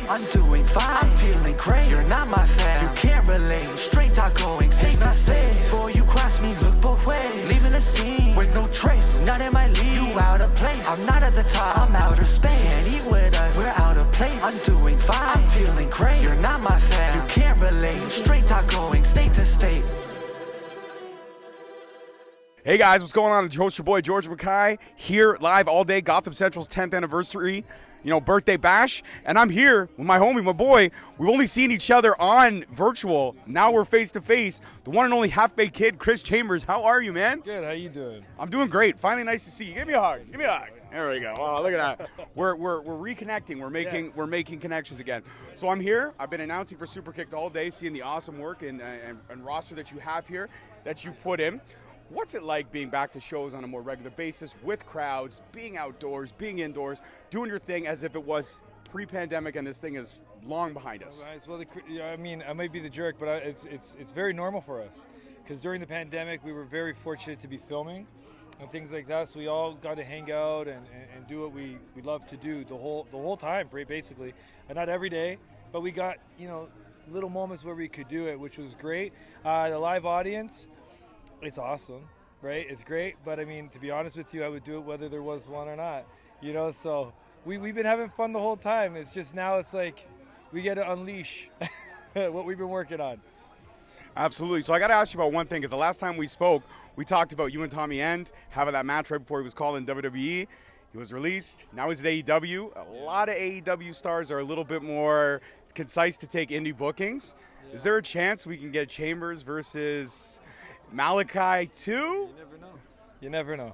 place. I'm doing fine, I'm feeling great. You're not my fan, you can't relate. Straight talk going, stay not safe. Before you cross me, look both ways. Leaving the scene with no trace. None in my league, you out of place. I'm not at the top, I'm outer space. Can't eat with us, we're out of place. I'm doing fine, I'm feeling great. You're not my fan, you can't relate. Straight talk going, state to state. Hey guys, what's going on? It's your host, your boy George Mackay, here live all day, Gotham Central's 10th anniversary, birthday bash, and I'm here with my homie, my boy. We've only seen each other on virtual. Now we're face to face. The one and only half-baked kid, Kris Chambers. How are you, man? Good. How you doing? I'm doing great. Finally, nice to see you. Give me a hug. Give me a hug. There we go. Oh, look at that. We're reconnecting. We're making connections again. So I'm here. I've been announcing for Superkicked all day, seeing the awesome work and roster that you have here, that you put in. What's it like being back to shows on a more regular basis with crowds, being outdoors, being indoors, doing your thing as if it was pre-pandemic and this thing is long behind us? Right. Well, I might be the jerk, but it's very normal for us because during the pandemic we were very fortunate to be filming and things like that. So we all got to hang out and do what we love to do the whole time, basically, and not every day, but we got little moments where we could do it, which was great. The live audience. It's awesome, right? It's great, but I mean, to be honest with you, I would do it whether there was one or not, so we've been having fun the whole time. It's just now it's like we get to unleash what we've been working on. Absolutely. So I got to ask you about one thing, because the last time we spoke, we talked about you and Tommy End having that match right before he was called in WWE. He was released. Now he's at AEW. A lot of AEW stars are a little bit more concise to take indie bookings. Yeah. Is there a chance we can get Chambers versus Maliki too? You never know.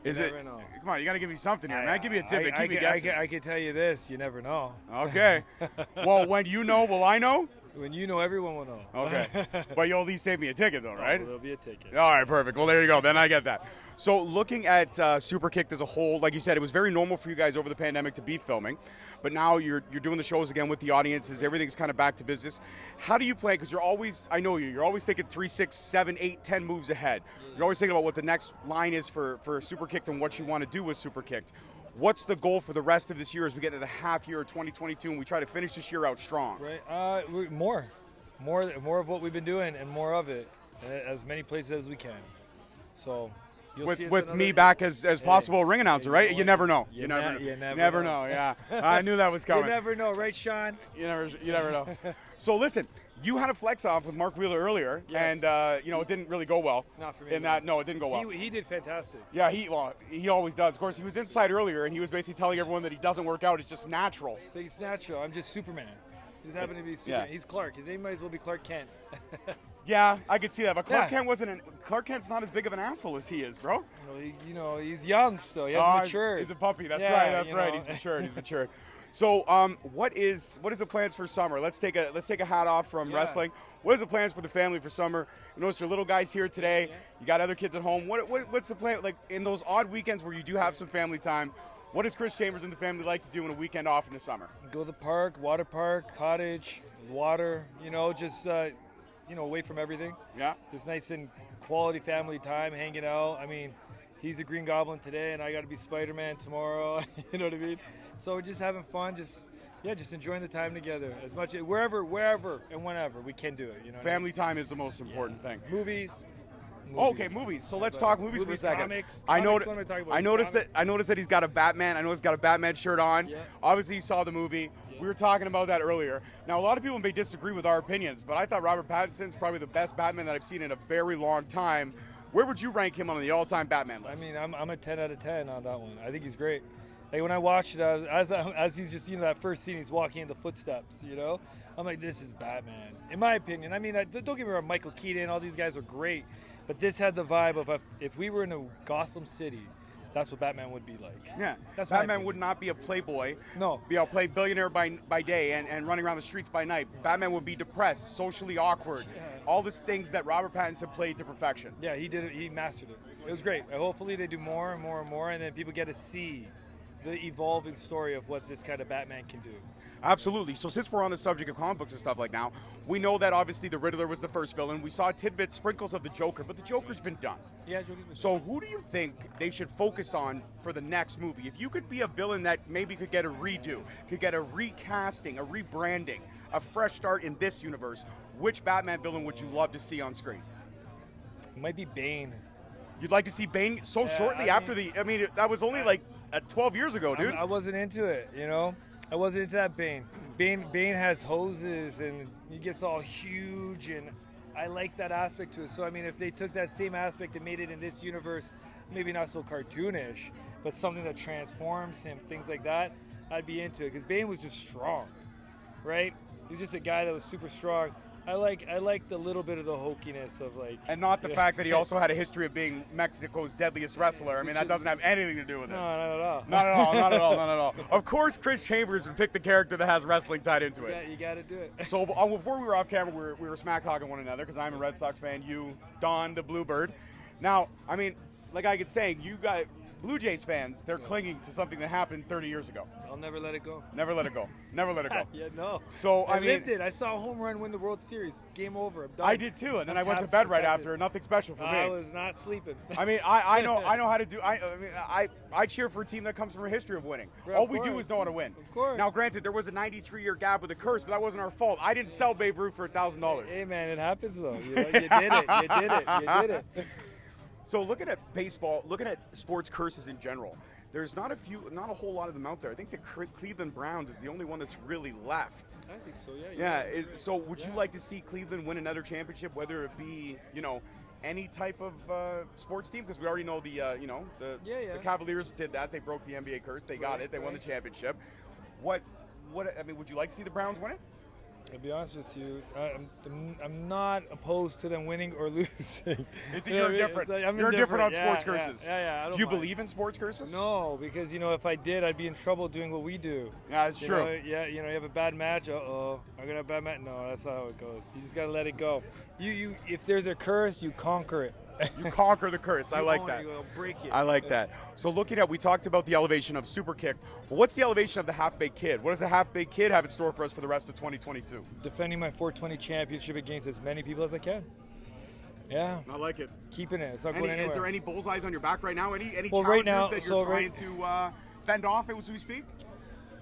Come on, you got to give me something here, man. Give me a tip and keep me guessing. I can tell you this, you never know. Okay. Well, when you know, will I know? When you know, everyone will know. Okay. But you'll at least save me a ticket, though, right? Oh, there'll be a ticket. All right, perfect. Well, there you go. Then I get that. So looking at Superkicked as a whole, like you said, it was very normal for you guys over the pandemic to be filming. But now you're doing the shows again with the audiences. Everything's kind of back to business. How do you plan? Because you're always thinking 3, 6, 7, 8, 10 moves ahead. You're always thinking about what the next line is for Superkicked and what you want to do with Superkicked. What's the goal for the rest of this year as we get to the half year of 2022 and we try to finish this year out strong? Right. More of what we've been doing and more of it, as many places as we can. So you'll see with me back as possible ring announcer, right? You never know. You never know. Yeah, I knew that was coming. You never know, right, Sean? You never know. So listen, you had a flex off with Mark Wheeler earlier, yes. And it didn't really go well. Not for me. No, it didn't go well. He did fantastic. Yeah, he always does. Of course, he was inside earlier, and he was basically telling everyone that he doesn't work out. It's just natural. So it's natural. I'm just Superman. He just happened to be Superman. Yeah. He's Clark. His name might as well be Clark Kent. Yeah, I could see that. But Clark Kent's not as big of an asshole as he is, bro. Well, he's young still. He hasn't matured. He's a puppy. That's right. That's right. He's matured. So, what is the plans for summer? Let's take a hat off from wrestling. What is the plans for the family for summer? You notice your little guys here today. Yeah. You got other kids at home. What's the plan? Like in those odd weekends where you do have some family time, what does Kris Chambers and the family like to do on a weekend off in the summer? Go to the park, water park, cottage, water. Just away from everything. Yeah. Just nice and quality family time, hanging out. I mean, he's a Green Goblin today, and I got to be Spider-Man tomorrow. You know what I mean? So we're just having fun, just enjoying the time together as much wherever and whenever we can do it. Family time is the most important thing. Movies. Okay, movies. So let's talk movies for a second. Comics. I noticed that he's got a Batman. I know he's got a Batman shirt on. Yeah. Obviously, you saw the movie. Yeah. We were talking about that earlier. Now, a lot of people may disagree with our opinions, but I thought Robert Pattinson's probably the best Batman that I've seen in a very long time. Where would you rank him on the all-time Batman list? I mean, I'm a 10 out of 10 on that one. I think he's great. Like when I watched it, as he's just that first scene, he's walking in the footsteps. I'm like, this is Batman. In my opinion, I mean, don't get me wrong, Michael Keaton, all these guys are great, but this had the vibe of if we were in a Gotham City, that's what Batman would be like. Yeah, Batman would not be a playboy. No. Be a billionaire by day and running around the streets by night. Batman would be depressed, socially awkward, all these things that Robert Pattinson played to perfection. Yeah, he did it. He mastered it. It was great. Hopefully they do more and more and more, and then people get to see the evolving story of what this kind of Batman can do. Absolutely. So since we're on the subject of comic books and stuff like now, we know that obviously the Riddler was the first villain. We saw tidbits, sprinkles of the Joker, but the Joker's been done. Yeah, Joker's been So who do you think they should focus on for the next movie? If you could be a villain that maybe could get a redo, could get a recasting, a rebranding, a fresh start in this universe, which Batman villain would you love to see on screen? It might be Bane. You'd like to see Bane so shortly after that was only like 12 years ago, dude. I wasn't into it, you know? I wasn't into that Bane. Bane has hoses and he gets all huge, and I like that aspect to it. So, I mean, if they took that same aspect and made it in this universe, maybe not so cartoonish, but something that transforms him, things like that, I'd be into it. Because Bane was just strong, right? He's just a guy that was super strong. I like the little bit of the hokiness of like, and not the fact that he also had a history of being Mexico's deadliest wrestler. I mean, that doesn't have anything to do with it. No, not at all. Not at all, not at all, not at all. Of course, Chris Chambers would pick the character that has wrestling tied into it. Yeah, you got to do it. So before we were off camera, we were smack talking one another because I'm a Red Sox fan. You, Don, the Bluebird. Now, I mean, like I could say, you got Blue Jays fans. They're clinging to something that happened 30 years ago. I'll never let it go. Never let it go. Never let it go. Yeah, no. So I I mean, lived it. I saw a home run win the World Series. Game over. I'm done. I did too, and then I went to bed right after. Nothing special for me. I was not sleeping. I mean, I know how to do. I cheer for a team that comes from a history of winning. Yeah, All of we do course. is know how to win. Of course. Now, granted, there was a 93-year gap with a curse, but that wasn't our fault. I didn't sell Babe Ruth for $1,000. Hey man, it happens though. You know, you did it. You did it. You did it. So looking at baseball, looking at sports curses in general, there's not a whole lot of them out there. I think the Cleveland Browns is the only one that's really left. I think so. Yeah. Yeah. So would you like to see Cleveland win another championship, whether it be any type of sports team? Because we already know the Cavaliers did that. They broke the NBA curse. They got it. They won the championship. What I mean, would you like to see the Browns win it? I'll be honest with you, I'm not opposed to them winning or losing. You're indifferent. You're indifferent on sports curses. Yeah. Do you believe in sports curses? No, because if I did, I'd be in trouble doing what we do. Yeah, it's true. You have a bad match. I'm gonna have a bad match. No, that's not how it goes. You just gotta let it go. You if there's a curse, you conquer it. You conquer the curse. I like that. You break it. I like that. So we talked about the elevation of Super Kick. But what's the elevation of the Half-Baked Kid? What does the Half-Baked Kid have in store for us for the rest of 2022? Defending my 420 championship against as many people as I can. Yeah. I like it. Keeping it. It's not going anywhere. Is there any bullseyes on your back right now? Any Well, challenges right now, that you're trying to fend off as we speak?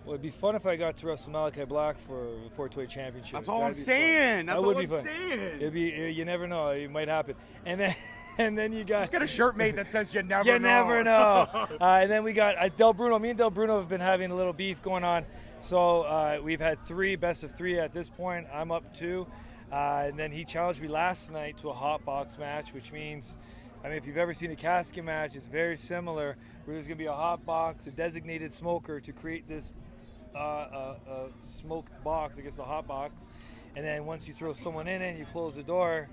Well, it'd be fun if I got to wrestle Maliki Black for the 420 championship. That's all I'm saying. That's all I'm saying. It'd be. You never know. It might happen. And then you got. Just get a shirt made that says "You never know." You never know. And then we got Del Bruno. Me and Del Bruno have been having a little beef going on. So we've had 3 best of 3 at this point. I'm up 2. And then he challenged me last night to a hot box match, which means, if you've ever seen a casket match, it's very similar. Where there's going to be a hot box, a designated smoker to create this smoked box, I guess a hot box. And then once you throw someone in it and you close the door,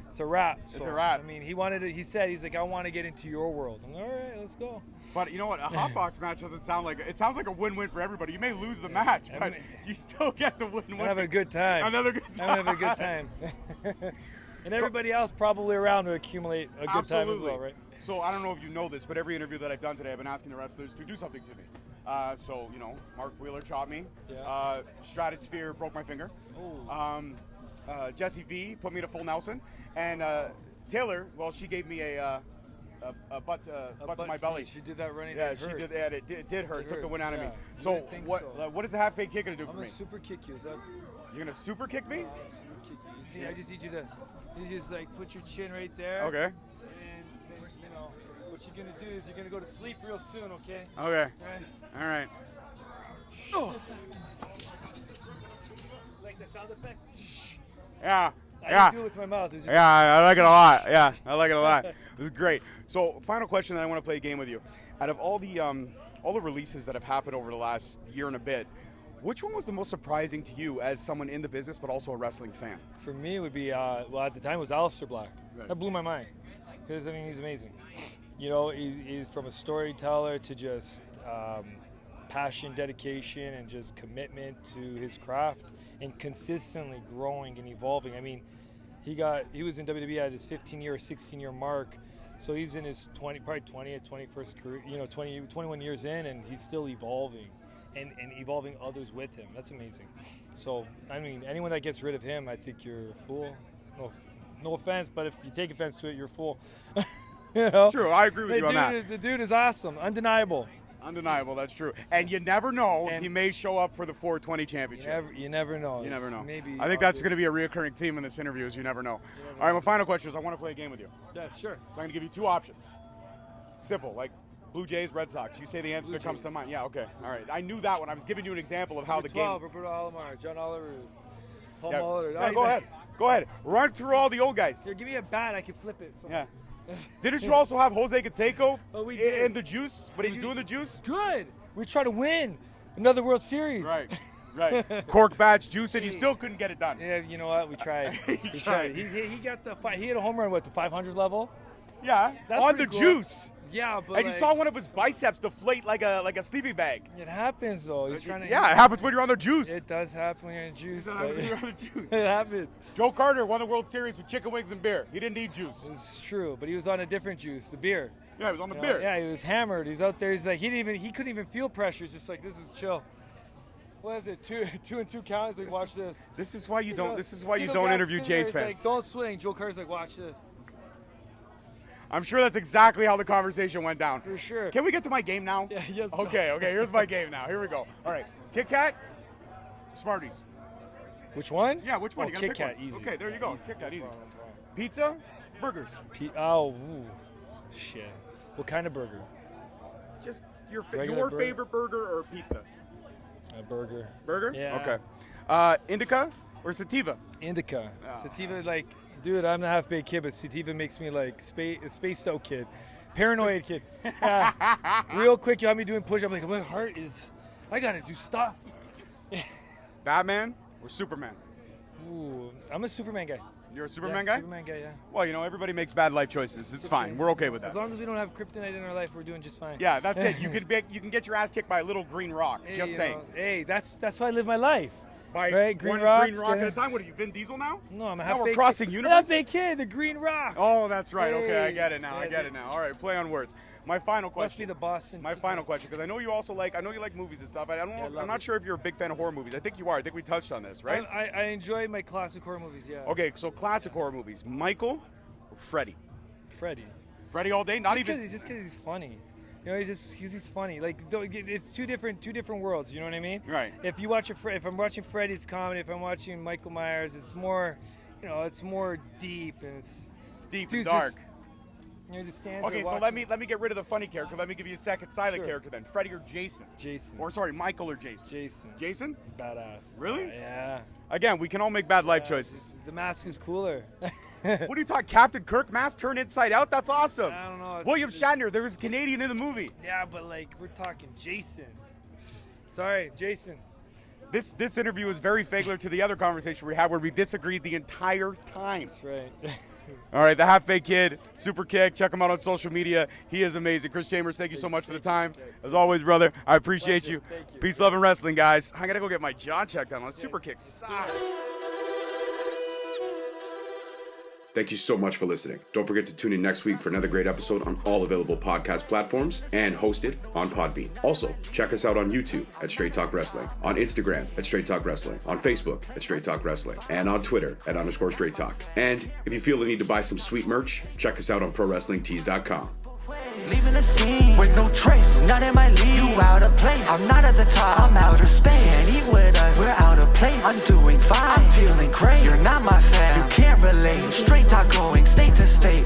it's a wrap. It's a wrap. He's like, I want to get into your world. I'm like, all right, let's go. But you know what? A hot box match doesn't sound like it. Sounds like a win-win for everybody. You may lose the match, but you still get the win-win. Have a good time. Another good time. Have a good time. And everybody else probably around to accumulate a good time as well, right? So I don't know if you know this, but every interview that I've done today, I've been asking the wrestlers to do something to me. So Mark Wheeler chopped me. Yeah. Stratosphere broke my finger. Jesse V put me to full Nelson, and Taylor, well, she gave me a butt to my belly. She did that running. Yeah, she did that. It did hurt. It took the wind out of me. So what is the half-baked kick gonna do for me? I'm gonna super kick you. Is that? You're gonna super kick me? Super kick you. You see, I just need you to just like put your chin right there. Okay. And then, what you're gonna do is you're gonna go to sleep real soon. Okay. Okay. All right. Oh. Like the sound effects. Yeah. I didn't do it with my mouth. I like it a lot. Yeah, I like it a lot. This is great. So, final question, and I want to play a game with you. Out of all the releases that have happened over the last year and a bit, which one was the most surprising to you as someone in the business but also a wrestling fan? For me, it would be at the time it was Aleister Black. Right. That blew my mind because he's amazing. He's from a storyteller to just passion, dedication, and just commitment to his craft, and consistently growing and evolving. He was in WWE at his 15-year or 16-year mark So he's in his 21st career, 21 years in, and he's still evolving and evolving others with him. That's amazing. So, I mean, anyone that gets rid of him, I think you're a fool. No offense, but if you take offense to it, you're a fool. It's true. I agree with you on that. The dude is awesome. Undeniable. Undeniable, that's true. And you never know, he may show up for the 420 championship. You never know. You never know. Maybe I think that's going to be a reoccurring theme in this interview, is you never know. All right, my final question is I want to play a game with you. Yeah, sure. So I'm going to give you 2 options. Simple, like Blue Jays, Red Sox. You say the answer that comes to mind. Yeah, okay. All right. I knew that one. I was giving you an example of how the 12, game. Roberto Alomar, John Oliver, Paul Yeah, Muller. yeah, go ahead. Go ahead. Run through all the old guys. Here, give me a bat. I can flip it. So. Yeah. Didn't you also have Jose Canseco we did. in the juice when he was doing the juice? Good. We tried to win another World Series. Right. Cork batch juice, and you still couldn't get it done. Yeah, you know what? We tried. We tried. He got he hit a home run the 500 level. Yeah, That's on the pretty cool. juice. Yeah, but And you saw one of his biceps deflate like a sleeping bag. It happens though. He's trying to. Yeah, it happens when you're on the juice. It does happen when you're in juice. It happens when you're on the juice. It happens. Joe Carter won the World Series with chicken wings and beer. He didn't need juice. It's true, but he was on a different juice, the beer. Yeah, he was on the You beer. know, yeah, he was hammered. He's out there. He's like he couldn't even feel pressure. He's just like, this is chill. What is it? Two and two count. He's like, watch this. This is why you don't. This is why you Cito don't Gaston interview there, Jays he's fans. like, don't swing. Joe Carter's like, watch this. I'm sure that's exactly how the conversation went down. For sure. Can we get to my game now? Yeah, yes. Okay. Here's my game now. Here we go. All right. Kit Kat, Smarties. Which one? Yeah, which one? Oh, You gotta Kit pick Kat, one. easy. Okay, there you go. Easy. Kit Kat, easy. No problem. Pizza, burgers. Shit. What kind of burger? Just your Regular burger? favorite burger or pizza? A burger. Burger? Yeah. Okay. Indica or sativa? Indica. Oh. Sativa, like, dude, I'm a half-baked kid, but sativa makes me like spaced out kid. Paranoid kid. Yeah. Real quick, you have me doing push-up. Like, my heart is, I gotta do stuff. Batman or Superman? Ooh, I'm a Superman guy. You're a Superman Yeah, guy? Superman guy, yeah. Well, everybody makes bad life choices. It's fine. We're okay with that. As long as we don't have kryptonite in our life, we're doing just fine. Yeah, that's it. You can get your ass kicked by a little green rock. Hey, Just you saying. know, hey, that's how I live my life. By right? Green one rocks, green rock yeah. at a time. What are you, Vin Diesel now? No, I'm a Now half-baked we're crossing universes. Half-baked kid, the green rock. Oh, that's right. Okay, I Hey. get it now. I get it now. All right, play on words. My final question. Must be the Boston. My final question, because I know you also I know you like movies and stuff. I don't know. Yeah, I love I'm not it. sure if you're a big fan of horror movies. I think you are. I think we touched on this, right? I enjoy my classic horror movies, yeah. Okay, so classic horror movies. Michael or Freddy? Freddy. Freddy all day. Not even. Just because he's funny. You know, he's funny. Like, it's two different worlds. You know what I mean? Right. If you watch if I'm watching Freddy, it's comedy. If I'm watching Michael Myers, it's more, it's more deep and it's deep dude, and dark. Just stands Okay, there so watching. let me get rid of the funny character. Let me give you a second silent Sure. character then. Freddy or Jason? Jason. Or sorry, Michael or Jason? Jason. Jason? Badass. Really? Yeah. Again, we can all make bad life choices. The mask is cooler. What are you talking? Captain Kirk mask turned inside out? That's awesome. I don't know. William Shatner, there was a Canadian in the movie. Yeah, but like we're talking Jason. Sorry, Jason. This interview is very failer to the other conversation we had where we disagreed the entire time. That's right. All right, the Half Fake Kid, Super Kick. Check him out on social media. He is amazing. Kris Chambers, thank you so much for the time. As always, brother, I appreciate Pleasure. you. Thank you. Peace, love, and wrestling, guys. I gotta go get my jaw checked out on Super Kick. Sucks. Thank you so much for listening. Don't forget to tune in next week for another great episode on all available podcast platforms and hosted on Podbean. Also, check us out on YouTube at Straight Talk Wrestling, on Instagram at Straight Talk Wrestling, on Facebook at Straight Talk Wrestling, and on Twitter at _Straight Talk. And if you feel the need to buy some sweet merch, check us out on ProWrestlingTees.com. Leaving a scene with no trace, not in my league. You out of place. I'm not at the top. I'm outer space. Can't eat with us. We're out of place. I'm doing fine. I'm feeling great. You're not my fan. You can't relate. Straight talk going state to state.